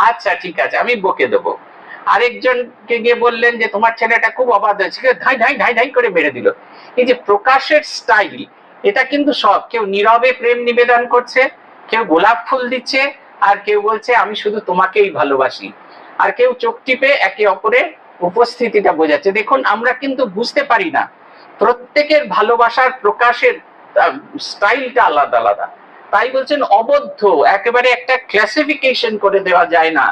আচ্ছা ঠিক আছে আমি বকে দেবো। আরেকজনকে গিয়ে বললেন যে তোমার ছেলেটা খুব অবাধ্য হয়েছে, ধাই ধাই ধাই ধাই করে মেরে দিল। এই যে প্রকাশের স্টাইল, এটা কিন্তু সব, কেউ নীরবে প্রেম নিবেদন করছে, কেউ গোলাপ ফুল দিচ্ছে, আর কেউ বলছে আমি শুধু তোমাকেই ভালোবাসি, আর কেউ চোখ টিপে একে অপরের উপস্থিতিটা বোঝাচ্ছে। দেখুন আমরা কিন্তু বুঝতে পারি না, প্রত্যেকের ভালোবাসার প্রকাশের স্টাইলটা আলাদা আলাদা। তাই বলছেন অবদ্ধ, একেবারে একটা ক্লাসিফিকেশন করে দেওয়া যায় না।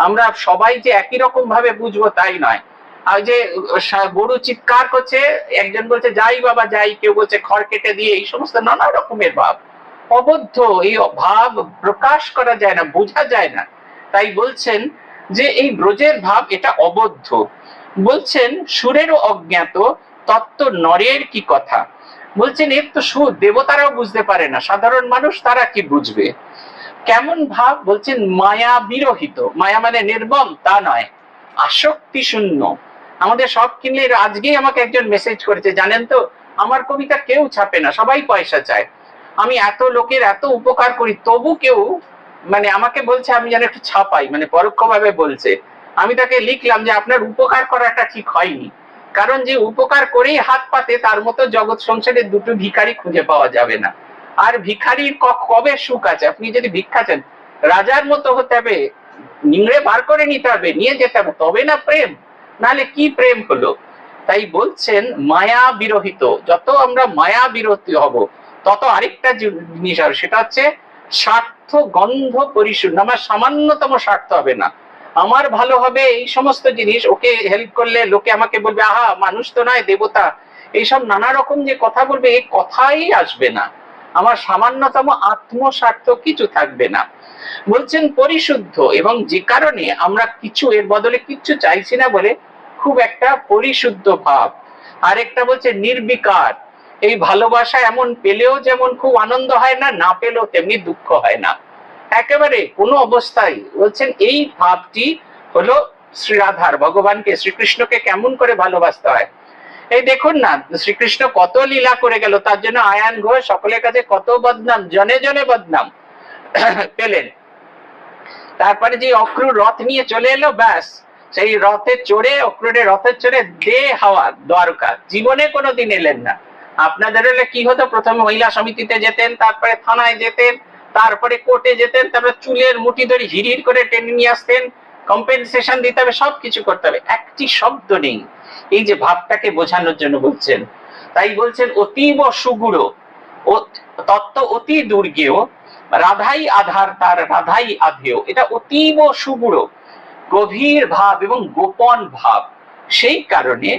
আমরা সবাই যে একই রকম ভাবে বুঝবো তাই নয়। আর যে গরু চিৎকার করছে, একজন বলছে যাই বাবা যাই, কেউ বলছে খড় কেটে দিয়ে, এই সমস্ত নানা রকমের ভাব। অবদ্ধ, এই ভাব প্রকাশ করা যায় না, বোঝা যায় না। তাই বলছেন যে এই ব্রজের ভাব এটা অবদ্ধ। বলছেন সুরেরও অজ্ঞাত তত্ত্ব নরের কি কথা। বলছেন এর তো সুর দেবতারাও বুঝতে পারে না, সাধারণ মানুষ তারা কি বুঝবে। কেমন ভাব, বলছেন মায়া বিরহিত। মায়া মানে নির্মম তা নয়, আসক্তি শূন্য। আমাদের সব কিনলে, আজকেই আমাকে একজন মেসেজ করেছে, জানেন তো আমার কবিতা কেউ ছাপে না, সবাই পয়সা চায়। আমি এত লোকের এত উপকার করি, তবু কেউ মানে আমাকে বলছে আমি যেন একটু ছাপাই, মানে পরোক্ষভাবে বলছে। আমি তাকে লিখলাম যে আপনার উপকার করাটা ঠিক হয়নি, কারণ যে উপকার করেই হাত পাতে তার মতো জগৎ সংসারে দুটো ভিখারি খুঁজে পাওয়া যাবে না। আর ভিখারির কবে সুখ আছে? আপনি যদি ভিক্ষা চান, রাজার মতো হতে হবে, নিংড়ে বার করে নিতে হবে, নিয়ে যেতে হবে, তবে না প্রেম, নাহলে কি প্রেম হলো। তাই বলছেন মায়া বিরহিত, যত আমরা মায়া বিরতি হব তত আরেকটা জিনিস হবে, সেটা হচ্ছে স্বার্থ গন্ধ পরিশূন্য। আমার সামান্যতম স্বার্থ হবে না, আমার ভালো হবে এই সমস্ত জিনিস। ওকে হেল্প করলে লোকে আমাকে বলবে আহা মানুষ তো নয় দেবতা, এইসব নানা রকম যে কথা বলবে, এই কথাই আসবে না। আমার সামান্যতম আত্মস্বার্থ কিছু থাকবে না। বলছেন পরিশুদ্ধ, এবং যে কারণে আমরা কিছু এর বদলে কিচ্ছু চাইছি না বলে খুব একটা পরিশুদ্ধ ভাব। আরেকটা বলছে নির্বিকার। এই ভালোবাসা এমন পেলেও যেমন খুব আনন্দ হয় না, না পেলেও তেমনি দুঃখ হয় না। একেবারে কোনো অবস্থায় বলছেন এই ভাবটি হলো শ্রীরাধার, ভগবানকে শ্রীকৃষ্ণকে কেমন করে ভালোবাসতে হয়। এই দেখুন না, শ্রীকৃষ্ণ কত লীলা করে গেল, তার জন্য আয়ান ঘোষ সকলের কাছে কত বদনাম, জনে জনে বদনাম পেলেন। তারপরে যে অক্রুর রথ নিয়ে চলে এলো, ব্যাস সেই রথে চড়ে, অক্রুরের রথে চড়ে দে হাওয়া দ্বারকা, জীবনে কোনোদিন এলেন না। আপনাদের হলে কি হতো, প্রথমে মহিলা সমিতিতে যেতেন, তারপরে থানায় যেতেন, তারপরে কোর্টে যেতেন, তারপরে চুলের মুঠি ধরে হিড় করে টেনে নিয়ে আসতেন, কম্পেনসেশন দিতে হবে, সবকিছু করতে হবে, একটি শব্দ নেই। এই যে ভাবটাকে বোঝানোর জন্য বলছেন, তাই বলছেন অতীব সুগুড় ও তত্ত্ব অতি দুর্গেয়, রাধাই আধার তার রাধাই আধেয়। এটা অতীব সুগুড়, গভীর ভাব এবং গোপন ভাব, সেই কারণে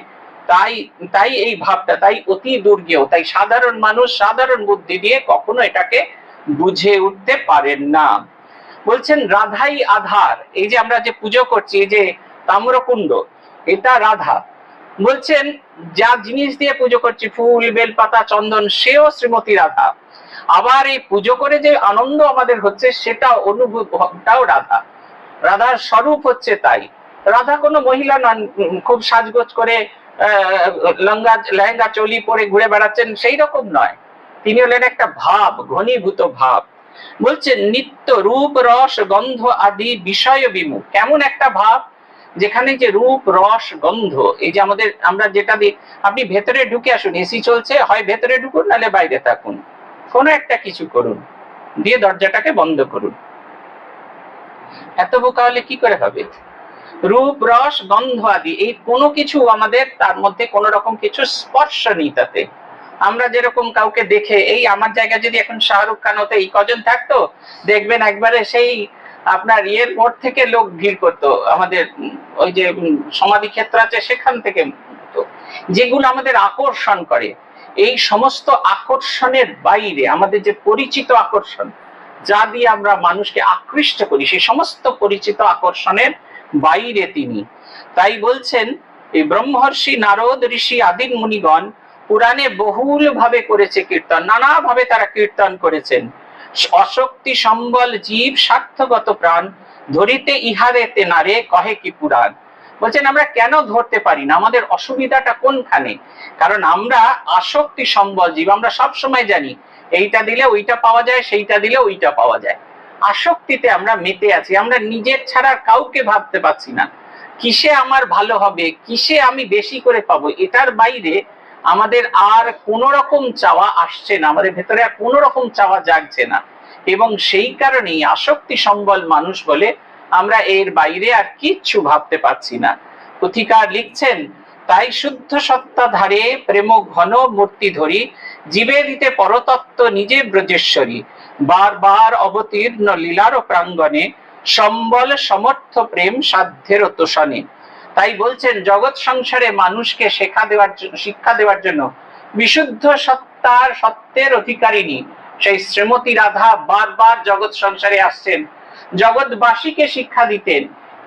তাই এই ভাবটা, তাই অতি দুর্গেয়, তাই সাধারণ মানুষ সাধারণ বুদ্ধি দিয়ে কখনো এটাকে বুঝে উঠতে পারেন না। বলছেন রাধাই আধার, এই যে আমরা যে পুজো করছি, এই যে তাম্রকুণ্ড, এটা রাধা। বলছেন যা জিনিস দিয়ে পুজো করছি, ফুল বেলপাতা চন্দন, সেও শ্রীমতী রাধা। আবার এই পুজো করে যে আনন্দ আমাদের হচ্ছে, সেটা অনুভূতটাও রাধা, রাধার স্বরূপ হচ্ছে তাই। রাধা কোনো মহিলা নন, খুব সাজগোজ করে লেহেঙ্গা চলি পরে ঘুরে বেড়াচ্ছেন, সেই রকম নয়। তিনি হলেন একটা ভাব, ঘনীভূত ভাব। বলছেন নিত্য রূপ রস গন্ধ আদি বিষয় বিমুখ, কেমন একটা ভাব, যেখানে যে রূপ রস গন্ধ, এই যে আমরা যেটা দিই, আপনি ভেতরে ঢুকে আসুন, এসি চলছে, হয় ভেতরে ঢুকুন নাহলে বাইরে থাকুন, কোনো একটা কিছু করুন, দিয়ে দরজাটাকে বন্ধ করুন। এত বোকা হলে কি করে হবে? রূপ রস গন্ধ আদি, এই কোনো কিছু আমাদের, তার মধ্যে কোন রকম কিছু স্পর্শ নেই তাতে। আমরা যেরকম কাউকে দেখে, এই আমার জায়গায় যদি এখন শাহরুখ খান হতো, এই কজন থাকতো, দেখবেন একবারে সেই আপনার ইয়ের মোড় থেকে লোক ভিড় করতো, আমাদের ওই যে সমাধি ক্ষেত্র আছে সেখান থেকে, যেগুলো আমাদের আকর্ষণ করে। এই সমস্ত আকর্ষণের বাইরে আমাদের যে পরিচিত আকর্ষণ, যা দিয়ে আমরা মানুষকে আকৃষ্ট করি, সেই সমস্ত পরিচিত আকর্ষণের বাইরে তিনি। তাই বলছেন এই ব্রহ্মর্ষি নারদ ঋষি আদিন মুনিগণ পুরাণে বহুল ভাবে করেছে কীর্তন, নানা ভাবে তারা কীর্তন করেছেন। অশক্তি সম্বল জীব স্বার্থগত প্রাণ, ধরিতে ইহারেতে নারে কহে কি পুরাণ। বলছেন আমরা কেন ধরতে পারি না, আমাদের অসুবিধাটা কোনখানে? কারণ আমরা আসক্তি সম্বল জীব, আমরা সব সময় জানি এইটা দিলে ওইটা পাওয়া যায়, সেইটা দিলে ওইটা পাওয়া যায়। আসক্তিতে আমরা মেতে আছি, আমরা নিজের ছাড়া কাউকে ভাবতে পারছি না, কিসে আমার ভালো হবে, কিসে আমি বেশি করে পাবো, এটার বাইরে আমাদের আর কোন রকম চাওয়া আসছে না, আমাদের ভেতরে আর কোন রকম চাওয়া জাগছে না। এবং সেই কারণেই আসক্তি সম্বল মানুষ বলে আমরা এর বাইরে আর কিচ্ছু ভাবতে পারছি না। পুথিকার লিখছেন, তাই শুদ্ধ সত্তা ধারে প্রেম ঘন মূর্তি ধরি, জীবে দিতে পরতত্ত্ব নিজে ব্রজেশ্বরী, বারবার অবতীর্ণ লীলার প্রাঙ্গণে, সম্বল সমর্থ প্রেম সাধ্যের তোষণে। তাই বলছেন জগৎ সংসারে মানুষকে শিক্ষা দেওয়ার জন্য বিশুদ্ধ সত্যের অধিকারিণী সেই শ্রীমতী রাধা বারবার জগৎ সংসারে আসছেন, জগৎবাসীকে শিক্ষা দিতেন,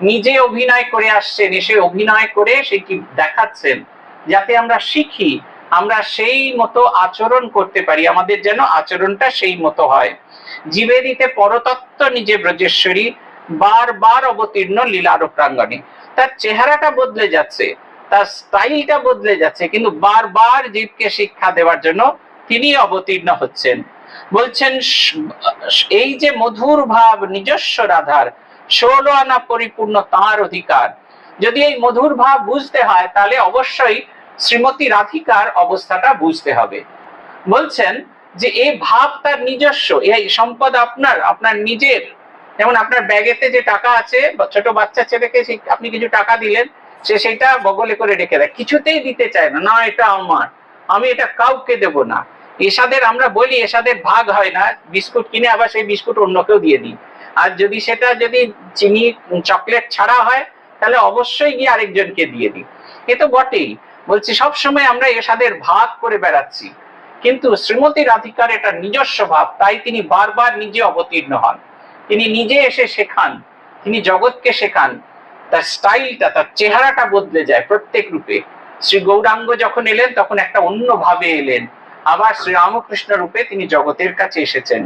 নিজে অভিনয় করে আসছেন, এসে অভিনয় করে সেটি দেখাচ্ছেন, যাতে আমরা শিখি, আমরা সেই মতো আচরণ করতে পারি, আমাদের যেন আচরণটা সেই মতো হয়। জীবে দিতে পরতত্ত্ব নিজে ব্রজেশ্বরী, বারবার অবতীর্ণ লীলার প্রাঙ্গণে। তার চেহারাটা বদলে যাচ্ছে, তার স্টাইলটা বদলে যাচ্ছে, কিন্তু বারবার জীবকে শিক্ষা দেওয়ার জন্য তিনি অবতীর্ণ হচ্ছেন। বলছেন এই যে মধুর ভাব নিজস্ব রাধার, 16 আনা পরিপূর্ণ তাঁর অধিকার। যদি এই মধুর ভাব বুঝতে হয়, তাহলে অবশ্যই শ্রীমতী রাধিকার অবস্থাটা বুঝতে হবে। বলছেন যে এই ভাব তার নিজস্ব, এই সম্পদ আপনার নিজের। যেমন আপনার ব্যাগেতে যে টাকা আছে, ছোট বাচ্চা ছেলেকে আপনি কিছু টাকা দিলেন, সে সেটা বগলে করে রেখে দেয়, কিছুতেই দিতে চায় না, না এটা আমার, আমি এটা কাউকে দেব না। এসাদের আমরা বলি এসাদের ভাগ হয় না, বিস্কুট কিনে আবার সেই বিস্কুট অন্যকেও দিয়ে দিই। আর যদি সেটা চিনি চকলেট ছাড়া হয়, তাহলে অবশ্যই গিয়ে আরেকজনকে দিয়ে দিই। এ তো বটেই। বলছি সবসময় আমরা এসাদের ভাগ করে বেড়াচ্ছি, কিন্তু শ্রীমতী রাধিকার এটা নিজস্ব ভাব, তাই তিনি বারবার নিজে অবতীর্ণ হন, তিনি নিজে এসে শেখান, তিনি জগৎকে শেখান। তার স্টাইলটা, তার চেহারাটা বদলে যায় প্রত্যেক রূপে। শ্রী গৌরাঙ্গ যখন এলেন তখন একটা অন্য ভাবে এলেন, আবার শ্রী রামকৃষ্ণ রূপে তিনি জগতের কাছে এসেছেন।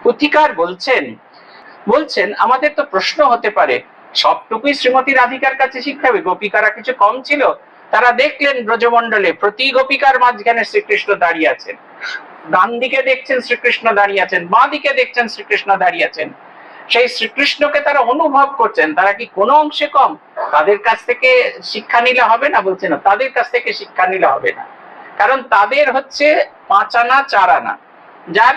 পুথিকার বলছেন বলছেন আমাদের তো প্রশ্ন হতে পারে, সবটুকুই শ্রীমতী রাধিকার কাছে শিক্ষাবে, গোপিকারা কিছু কম ছিল? তারা দেখলেন ব্রজমণ্ডলে প্রতি গোপিকার মাঝখানে শ্রীকৃষ্ণ দাঁড়িয়ে আছেন, ডান দিকে দেখছেন শ্রীকৃষ্ণ দাঁড়িয়ে আছেন, বাঁ দিকে দেখছেন শ্রীকৃষ্ণ দাঁড়িয়ে আছেন, সেই শ্রীকৃষ্ণকে তারা অনুভব করছেন। তারা কি কোনো অংশে কম? তাদের কাছ থেকে শিক্ষা নিলে হবে না? বলছে না, তাদের কাছ থেকে শিক্ষা নিলে হবে না, কারণ তাদের হচ্ছে 5 আনা 4 আনা, যার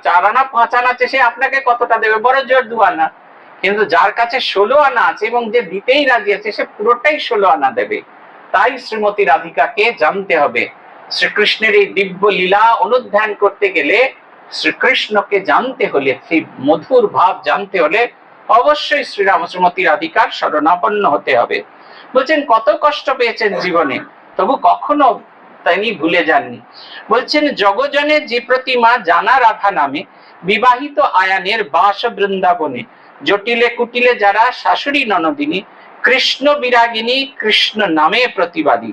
4 আনা 5 আনা আছে সে আপনাকে কতটা দেবে? বড় জোর 2 আনা। কিন্তু যার কাছে 16 আনা আছে এবং যে দিতেই রাজি আছে সে পুরোটাই 16 আনা দেবে। তাই শ্রীমতী রাধিকাকে জানতে হবে। শ্রীকৃষ্ণের এই দিব্য লীলা অনুধ্যান করতে গেলে, শ্রীকৃষ্ণকে জানতে হলে, সেই মধুর ভাব জানতে হলে অবশ্যই শ্রীমতী রাধিকার শরণাপন্ন হতে হবে। বলছেন কত কষ্ট পেয়েছেন জীবনে, তবু কখনো তিনি ভুলে যাননি। বলছেন জগজনে যে প্রতিমা জানা রাধা নামে, বিবাহিত আয়ানের বাস বৃন্দাবনে, জটিলে কুটিলে যারা শাশুড়ি ননদিনী, কৃষ্ণ বিরাগিনী কৃষ্ণ নামে প্রতিবাদী।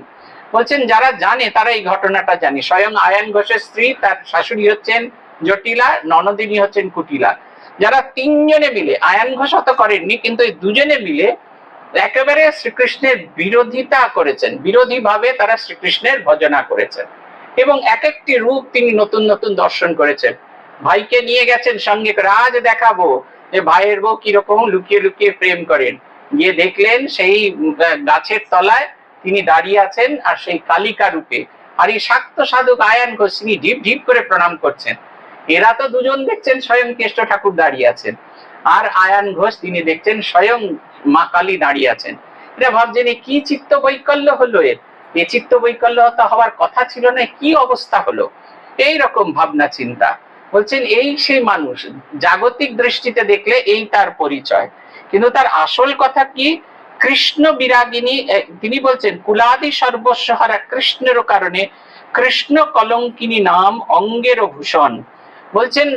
বলছেন যারা জানে তারা এই ঘটনাটা জানে। স্বয়ং আয়ান ঘোষের স্ত্রী, তার শাশুড়ি হচ্ছেন জটিলা, ননদিনী হচ্ছেন কুটিলা। যারা 3 জনে মিলে, আয়ান ঘোষ অত করেননি, কিন্তু এই 2 জনে মিলে একেবারে শ্রীকৃষ্ণের বিরোধিতা করেছেন, বিরোধী ভাবে তারা শ্রীকৃষ্ণের ভজনা করেছেন এবং এক একটি রূপ তিনি নতুন নতুন দর্শন করেছেন। ভাইকে নিয়ে গেছেন সঙ্গে করে, আজ দেখাবো যে ভাইয়ের বউ কিরকম লুকিয়ে লুকিয়ে প্রেম করেন। গিয়ে দেখলেন সেই গাছের তলায় তিনি দাঁড়িয়ে আছেন, আর সেই কালিকা রূপে আর এই শাক্ত সাধক আয়ান ঘোষ তিনি ঢিপ ঢিপ করে প্রণাম করছেন। এরা তো 2 জন দেখছেন স্বয়ং কেষ্ট ঠাকুর দাঁড়িয়ে আছেন, আর আয়ান ঘোষ তিনি দেখছেন স্বয়ং মা কালী দাঁড়িয়ে আছেন। এটা ভাবছেন কি চিত্ত বৈকল্য হলো এর, এ চিত্ত বৈকল্য তো হওয়ার কথা ছিল না, কি অবস্থা হলো? এই রকম ভাবনা চিন্তা। বলছেন এই সেই মানুষ, জাগতিক দৃষ্টিতে দেখলে এই তার পরিচয়, কিন্তু তার আসল কথা কি? কৃষ্ণ বিরাগিনী। তিনি বলছেন কুলাদি সর্বস্বহারা কৃষ্ণের কারণে কৃষ্ণ কলঙ্কিনী নাম অঙ্গের ভূষণ। বলছেন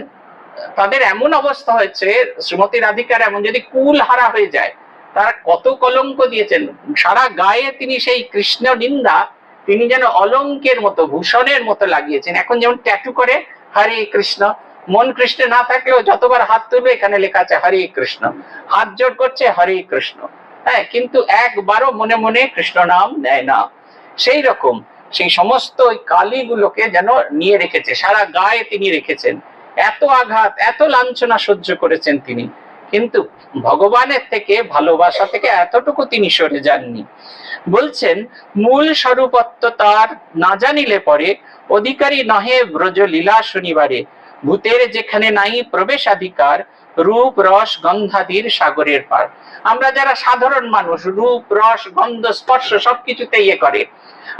তাদের এমন অবস্থা হয়েছে, শ্রীমতী রাধিকার এমন, যদি কুল হারা হয়ে যায়, তারা কত কলঙ্ক দিয়েছেন সারা গায়ে। তিনি সেই কৃষ্ণ নিন্দা তিনি যেন অলঙ্কের মতো, ভূষণের মতো লাগিয়েছেন। এখন যেমন ট্যাটু করে হরে কৃষ্ণ, মন কৃষ্ণে না থাকলেও যতবার হাত তুলবে এখানে লেখা আছে হরে কৃষ্ণ, হাত জোড় করছে হরে কৃষ্ণ, হ্যাঁ, কিন্তু একবারও মনে মনে কৃষ্ণ নাম নেয় না। সেই রকম সেই সমস্ত ওই কালীগুলোকে যেন নিয়ে রেখেছে, সারা গায়ে তিনি রেখেছেন। এত আঘাত, এত লাঞ্ছনা সহ্য করেছেন তিনি, কিন্তু ভগবানের থেকে, ভালোবাসা থেকে এতটুকু তিনি সরে যাননি। বলছেন মূল স্বরূপত্ব তার না জানিলে পরে, অধিকারী নহে ব্রজ লীলা শনিবারে, ভূতের যেখানে নাই প্রবেশাধিকার, রূপ রস গন্ধাদির সাগরের পার। আমরা যারা সাধারণ মানুষ, রূপ রস গন্ধ স্পর্শ সবকিছুতে ইয়ে করে,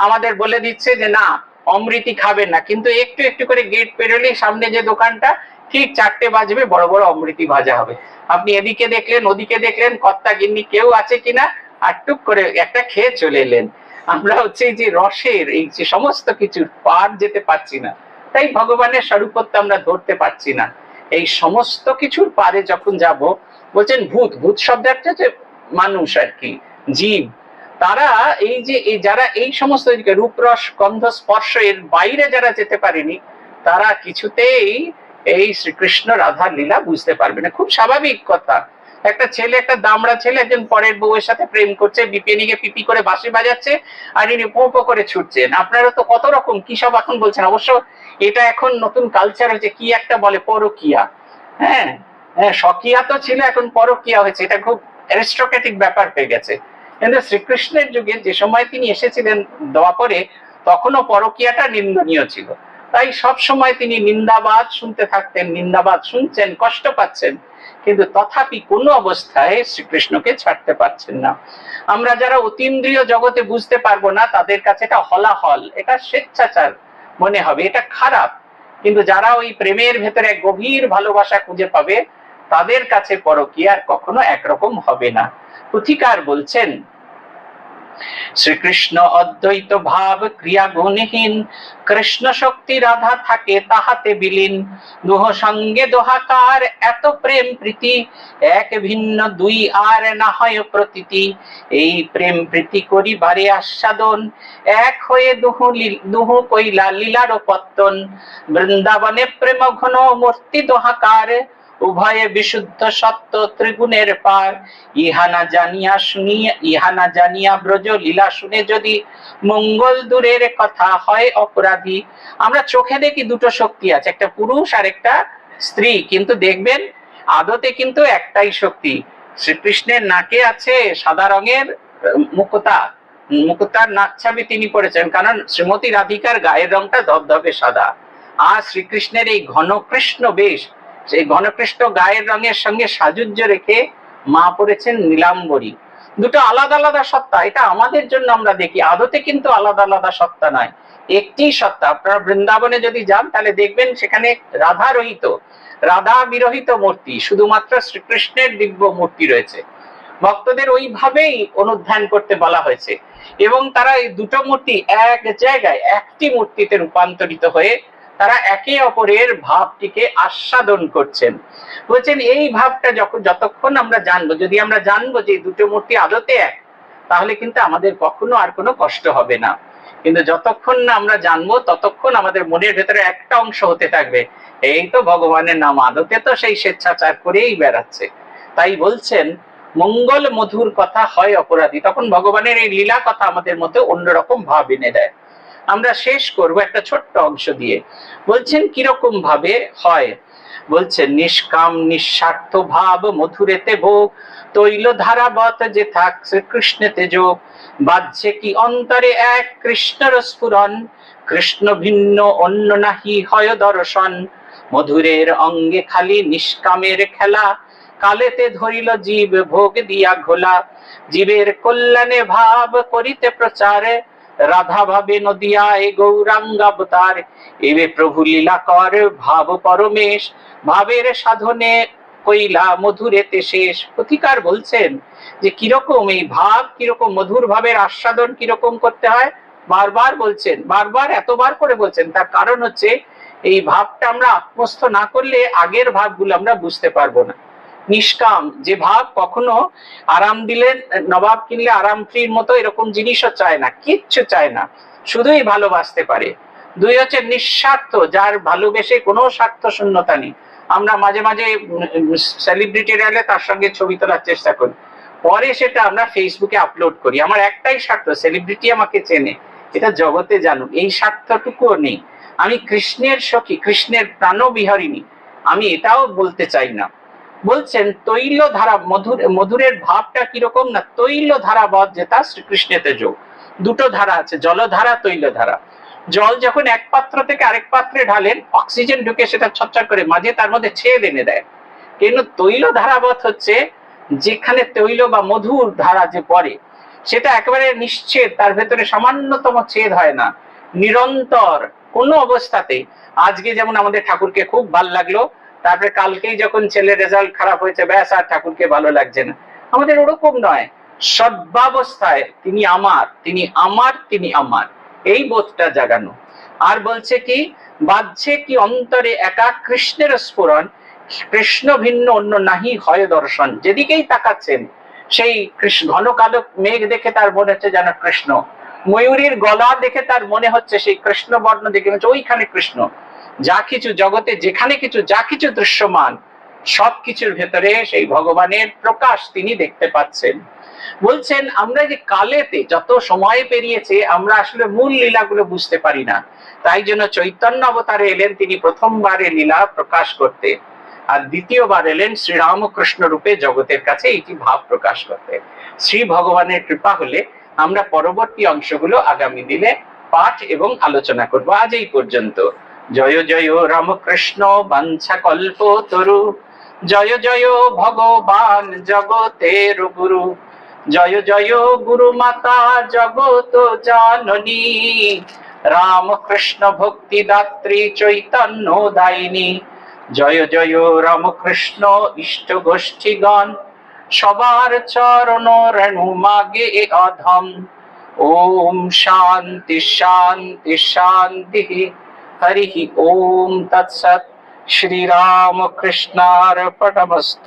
আমাদের বলে দিচ্ছে যে না অমৃতি খাবেন না, কিন্তু একটু একটু করে গেট পেরোলেই সামনে যে দোকানটা, ঠিক 4টে বাজবে বড় বড় অমৃতি ভাজা হবে। আপনি এদিকে দেখলেন ওদিকে দেখলেন, কর্তা গিন্নি কেউ আছে কিনা, আর টুক করে একটা খেয়ে চলে এলেন। আমরা হচ্ছে এই যে রসের, এই যে সমস্ত কিছুর পার যেতে পারছি না, তাই ভগবানের স্বরূপত্ব আমরা ধরতে পারছি না। এই সমস্ত কিছুর পারে যখন যাব, বলছেন ভূত, ভূত শব্দের হচ্ছে মানুষ আর কি, জীব। তারা এই যে যারা এই সমস্ত রূপ রস গন্ধ স্পর্শ এর বাইরে যারা যেতে পারেনি, তারা কিছুতেই এই শ্রীকৃষ্ণ রাধার লীলা বুঝতে পারবে না। খুব স্বাভাবিক কথা, একটা ছেলে, একটা দামড়া ছেলে একজন পরের বউয়ের সাথে প্রেম করছে, বিপিএনিকে পিপি করে বাঁশি বাজাচ্ছে, আর ইনি পো করে ছুটছেন। আপনারা তো কত রকম কি সব এখন বলছেন, অবশ্য এটা এখন নতুন কালচার হয়েছে, কি একটা বলে পরকিয়া। হ্যাঁ হ্যাঁ, স্বকিয়া তো ছিল, এখন পরকিয়া হয়েছে, এটা খুব অ্যারিস্টোক্রেটিক ব্যাপার হয়ে গেছে। কিন্তু শ্রীকৃষ্ণের যুগে যে সময় তিনি এসেছিলেন দ্বাপরে, তখনও পরকিয়াটা নিন্দনীয় ছিল। তাই সব সময় তিনি নিন্দাবাদ শুনতে থাকতেন, নিন্দাবাদ শুনছেন, কষ্ট পাচ্ছেন, কিন্তু তথাপি কোনো অবস্থায় শ্রীকৃষ্ণকে ছাড়তে পারছেন না। আমরা যারা অতীন্দ্রিয় জগতে বুঝতে পারবো না, তাদের কাছে এটা হলাহল, এটা স্বেচ্ছাচার মনে হবে, এটা খারাপ। কিন্তু যারা ওই প্রেমের ভেতরে গভীর ভালোবাসা খুঁজে পাবে, তাদের কাছে পরকীয়া আর কখনো একরকম হবে না। পুথিকার বলছেন শ্রীকৃষ্ণ অদ্বৈত ভাব ক্রিয়া গুণহীন, কৃষ্ণ শক্তি রাধা থাকে তাহাতে বিলীন, দুহ সঙ্গে দোহাকার এত প্রেম প্রীতি, এক ভিন্ন দুই আর না হয় প্রতীতি, এই প্রেম প্রীতি করিবারে আস্বাদন, এক হয়ে দুহু কইলা লীলার পত্তন, বৃন্দাবনে প্রেম ঘন মূর্তি দোহাকার, উভয়ে বিশুদ্ধ সত্য ত্রিগুণের পার। ইহা না জানিয়া ব্রজ লীলা শুনে যদি মঙ্গল দূরের কথা হয় অপরাধী। আমরা চোখে দেখি দুটো শক্তি আছে, একটা পুরুষ আর একটা স্ত্রী, কিন্তু দেখবেন আদতে কিন্তু একটাই শক্তি। শ্রীকৃষ্ণের নাকে আছে সাদা রঙের মুকুতা, মুকুতার নাক ছাবি তিনি পড়েছেন, কারণ শ্রীমতী রাধিকার গায়ের রংটা ধবধবে সাদা। আর শ্রীকৃষ্ণের এই ঘন কৃষ্ণ বেশ, সেই ঘনকৃষ্ণ গায়ের রঙের সঙ্গে সাজুজ্য রেখে মা পড়েছেন নীলাম্বরী। দুটো আলাদা আলাদা সত্তা, এটা আমাদের জন্য আমরা দেখি, আদতে কিন্তু আলাদা আলাদা সত্তা নয়, একটি সত্তা। আপনারা বৃন্দাবনে যদি যান তাহলে দেখবেন সেখানে রাধা রহিত, রাধা বিরহিত মূর্তি, শুধুমাত্র শ্রীকৃষ্ণের দিব্য মূর্তি রয়েছে। ভক্তদের ওইভাবেই অনুধ্যান করতে বলা হয়েছে, এবং তারা এই দুটো মূর্তি এক জায়গায় একটি মূর্তিতে রূপান্তরিত হয়ে তারা একে অপরের ভাবটিকে আস্বাদন করছেন। বলছেন এই ভাবটা যতক্ষণ আমরা জানবো, যদি আমরা জানবো যে দুটো মূর্তি আদতে এক, তাহলে কিন্তু আমাদের কখনো আর কোনো কষ্ট হবে না। কিন্তু যতক্ষণ না আমরা জানবো ততক্ষণ আমাদের মনের ভেতরে একটা অংশ হতে থাকবে, এই তো ভগবানের নাম, আদতে তো সেই স্বেচ্ছাচার করেই বেড়াচ্ছে। তাই বলছেন মঙ্গল মধুর কথা হয় অপরাধী, তখন ভগবানের এই লীলা কথা আমাদের মধ্যে অন্যরকম ভাব এনে দেয়। আমরা শেষ করব একটা ছোট্ট অংশ দিয়ে। বলছেন কিরকম ভাবে হয়, বলছেন নিষ্কাম নিঃস্বার্থ ভাব মধুরেতে ভোগ, তৈল ধারাবত যে থাক শ্রীকৃষ্ণেতে যোগ। বাহ্যে কি অন্তরে এক কৃষ্ণর স্ফুরণ, কৃষ্ণ ভিন্ন অন্য নাহি হয় দর্শন। মধুরের অঙ্গে খালি নিষ্কামের খেলা, কালেতে ধরিল জীব ভোগ দিয়া ঘোলা। জীবের কল্যাণে ভাব করিতে প্রচারে, রাধা ভাবে নদিয়ায় গৌরাঙ্গাবতার। এবে প্রভু লীলা কর ভাব পরমেশ, ভাবের সাধনে কইলা মধুরেতে শেষ। প্রতিকার বলছেন যে কিরকম এই ভাব, কিরকম মধুর ভাবের আস্বাদন কিরকম করতে হয়, বারবার বলছেন, বারবার এতবার করে বলছেন। তার কারণ হচ্ছে এই ভাবটা আমরা আত্মস্থ না করলে আগের ভাবগুলো আমরা বুঝতে পারবো না। নিষ্কাম যে ভাব, কখনো আরাম দিলে, নবাব কিনলে আরাম ফ্রির মতো এরকম জিনিসও চায় না, কিচ্ছু চায় না, শুধুই ভালোবাসতে পারে। দুই হচ্ছে নিঃস্বার্থ, যার ভালোবেসে কোনো স্বার্থ শূন্যতা নেই। আমরা মাঝে মাঝে সেলিব্রিটি এলে তার সঙ্গে ছবি তোলার চেষ্টা করি, পরে সেটা আমরা ফেসবুকে আপলোড করি। আমার একটাই স্বার্থ, সেলিব্রিটি আমাকে চেনে, এটা জগতে জানুক, এই স্বার্থটুকুও নেই। আমি কৃষ্ণের সখী, কৃষ্ণের প্রাণবিহারিণী, আমি এটাও বলতে চাই না। বলছেন তৈল ধারা, মধুরের ভাবটা কিরকম না, তৈল ধারাবধ যেটা শ্রীকৃষ্ণেতে যোগ। দুটো ধারা আছে, জলধারা তৈলধারা। জল যখন এক পাত্র থেকে আরেক পাত্রে ঢালেন, অক্সিজেন ঢুকে সেটা ছটছট করে, মাঝে তার মধ্যে ছেদ এনে দেয়। কিন্তু তৈল ধারাবধ হচ্ছে যেখানে তৈল বা মধুর ধারা যে পড়ে সেটা একেবারে নিশ্চেদ, তার ভেতরে সামান্যতম ছেদ হয় না, নিরন্তর কোনো অবস্থাতে। আজকে যেমন আমাদের ঠাকুরকে খুব ভালো লাগলো, তারপরে কালকেই যখন ছেলের রেজাল্ট খারাপ হয়েছে, ব্যাস আর ঠাকুরকে ভালো লাগছে না। আমাদের ওরকম নয়, সর্বাবস্থায় তিনি আমার, তিনি আমার, তিনি আমার, এই বোধটা জাগানো। আর বলছে কি, বাহ্যে কি অন্তরে একা কৃষ্ণের স্ফুরণ, কৃষ্ণ ভিন্ন অন্য নাহি হয় দর্শন। যেদিকেই তাকাচ্ছেন সেই কৃষ্ণ, ঘন কালো মেঘ দেখে তার মনে হচ্ছে যেন কৃষ্ণ, ময়ূরীর গলা দেখে তার মনে হচ্ছে সেই কৃষ্ণ বর্ণ দেখে ওইখানে কৃষ্ণ। যা কিছু জগতে যেখানে কিছু, যা কিছু দৃশ্যমান, সবকিছুর ভেতরে সেই ভগবানের প্রকাশ তিনি দেখতে পাচ্ছেন। বলছেন আমরা যে কালেতে যত সময় পেরিয়েছে আমরা আসলে মূল লীলাগুলো বুঝতে পারি না, তাই জন্য চৈতন্য অবতারে এলেন তিনি প্রথমবারে লীলা প্রকাশ করতে, আর দ্বিতীয়বার এলেন শ্রীরামকৃষ্ণ রূপে জগতের কাছে এইটি ভাব প্রকাশ করতে। শ্রী ভগবানের কৃপা হলে আমরা পরবর্তী অংশগুলো আগামী দিনে পাঠ এবং আলোচনা করব। আজ এই পর্যন্ত। জয় জয় রামকৃষ্ণ বাঞ্ছা কল্প তরু, জয় জয় ভগবান জগতের গুরু, জয় জয় গুরু মাতা জগত জাননী, রামকৃষ্ণ ভক্তি দাত্রী চৈতন্য দায়িনী। জয় জয় রামকৃষ্ণ ইষ্ট গোষ্ঠীগণ, সবার চরণ রেণু মাগে অধম। ওম শান্তি শান্তি শান্তি। হরি ওম তৎসৎ। শ্রীরামকৃষ্ণার্পণমস্তু।